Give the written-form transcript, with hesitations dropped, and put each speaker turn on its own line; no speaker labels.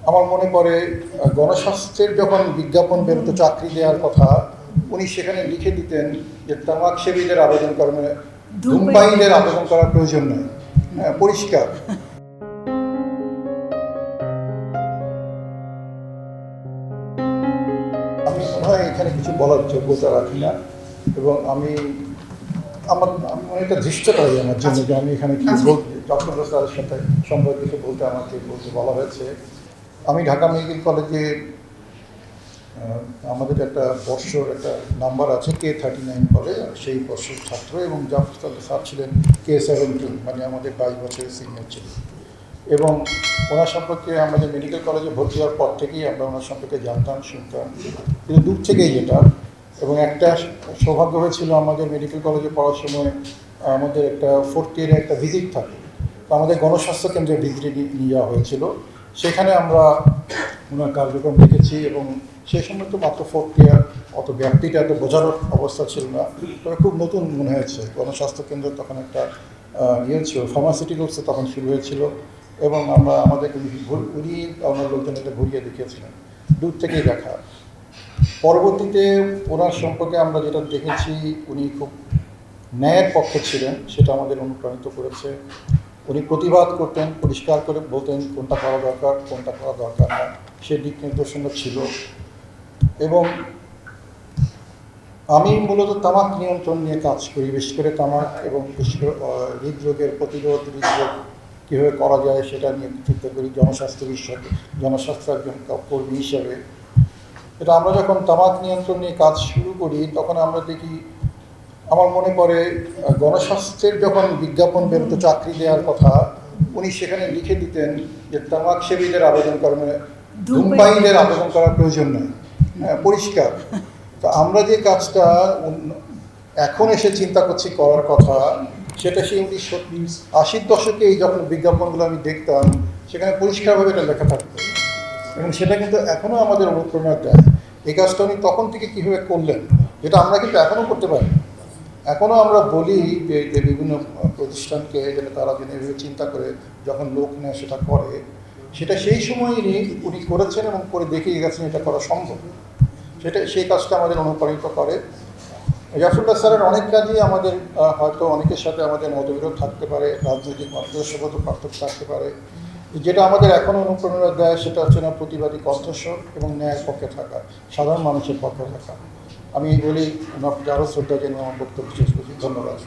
আমার মনে পড়ে গণস্বাস্থ্যের যখন বিজ্ঞাপন বেরোতো চাকরি দেওয়ার কথা, উনি সেখানে লিখে দিতেন যে তামাক সেবীদের আবেদন করা মানে ধূমপায়ীদের আবেদন করার প্রয়োজন নেই। হ্যাঁ, পরিষ্কার। আমি মনে হয় এখানে কিছু বলার যোগ্যতা রাখি না, এবং আমি অনেকটা ধৃষ্টতা হয় আমার জন্য যে আমি এখানে কি বলতে ডক্টর স্যারের সাথে সম্পর্ক কিছু আমাকে বলতে বলা হয়েছে। আমি ঢাকা মেডিকেল কলেজে আমাদের একটা বর্ষর একটা নাম্বার আছে K39 বলে, সেই বর্ষের ছাত্র, এবং জাফর স্যার ছিলেন K17, মানে আমাদের 22 বছরের সিনিয়র ছিলেন। এবং ওনার সম্পর্কে আমাদের মেডিকেল কলেজে ভর্তি হওয়ার পর থেকেই আমরা ওনার সম্পর্কে জানতাম, শুনতাম, কিন্তু দূর থেকেই যেটা। এবং একটা সৌভাগ্য হয়েছিল, আমাদের মেডিকেল কলেজে পড়ার সময় আমাদের একটা 4th ইয়ারে একটা ভিজিট থাকে, তো আমাদের গণস্বাস্থ্য কেন্দ্রে ভিজিটে নিয়ে যাওয়া হয়েছিল। সেখানে আমরা ওনার কার্যক্রম দেখেছি, এবং সেই সময় তো মাত্র 4th ইয়ার, অত ব্যাপ্তিটা এত বোঝার অবস্থা ছিল না, তবে খুব নতুন মনে হয়েছে। গণস্বাস্থ্য কেন্দ্র তখন একটা ছিল, ফার্মাসিউটিক্যালসে তখন শুরু হয়েছিল, এবং আমরা আমাদেরকে উনি আমার লোকজনকে ঘুরিয়ে দেখিয়েছিলেন, দূর থেকেই দেখা। পরবর্তীতে ওনার সম্পর্কে আমরা যেটা দেখেছি, উনি খুব ন্যায়ের পক্ষে ছিলেন, সেটা আমাদের অনুপ্রাণিত করেছে। উনি প্রতিবাদ করতেন, পরিষ্কার করে বলতেন কোনটা করা দরকার, কোনটা করা দরকার না, সে দিক নির্দেশনা ছিল। এবং আমি মূলত তামাক নিয়ন্ত্রণ নিয়ে কাজ করি, বিশেষ করে তামাক এবং বিশেষ করে হৃদরোগের প্রতিরোধ, হৃদরোগ কীভাবে করা যায় সেটা নিয়ে চিন্তা করি জনস্বাস্থ্য বিষয়ে, জনস্বাস্থ্য একজন কর্মী হিসেবে। এটা আমরা যখন তামাক নিয়ন্ত্রণ নিয়ে কাজ শুরু করি, তখন আমরা দেখি, আমার মনে পড়ে গণস্বাস্থ্যের যখন বিজ্ঞাপন বেরোতো চাকরি দেওয়ার কথা, উনি সেখানে লিখে দিতেন যে তামাক সেবীদের আবেদন করা মানে ধূমপায়ীদের আবেদন করার প্রয়োজন নেই। হ্যাঁ, পরিষ্কার। তো আমরা যে কাজটা এখন এসে চিন্তা করছি করার কথা, সেটা সেই 1980-র দশকেই যখন বিজ্ঞাপনগুলো আমি দেখতাম, সেখানে পরিষ্কারভাবে এটা লেখা থাকতো, এবং সেটা কিন্তু এখনও আমাদের অনুপ্রেরণা দেয়। এই কাজটা উনি তখন থেকে কীভাবে করলেন, যেটা আমরা কিন্তু এখনও করতে পারি। এখনও আমরা বলি যে বিভিন্ন প্রতিষ্ঠানকে যেন তারা যেন এভাবে চিন্তা করে যখন লোক নেয় সেটা করে, সেটা সেই সময়ই উনি করেছেন এবং করে দেখিয়ে গেছেন এটা করা সম্ভব। সেই কাজটা আমাদের অনুপ্রাণিত করে। জাফরুল্লাহ স্যারের অনেক কাজই আমাদের হয়তো অনেকের সাথে আমাদের মতবিরোধ থাকতে পারে, রাজনৈতিক মতবিরোধ পার্থক্য থাকতে পারে, যেটা আমাদের এখনও অনুপ্রেরণা দেয় সেটা হচ্ছে না প্রতিবাদী কণ্ঠস্বর এবং ন্যায়ের পক্ষে থাকা, সাধারণ মানুষের পক্ষে থাকা। আমি এই বলি, ওনার আরও শ্রদ্ধা জেনে আমার বক্তব্য শেষ করছি। ধন্যবাদ।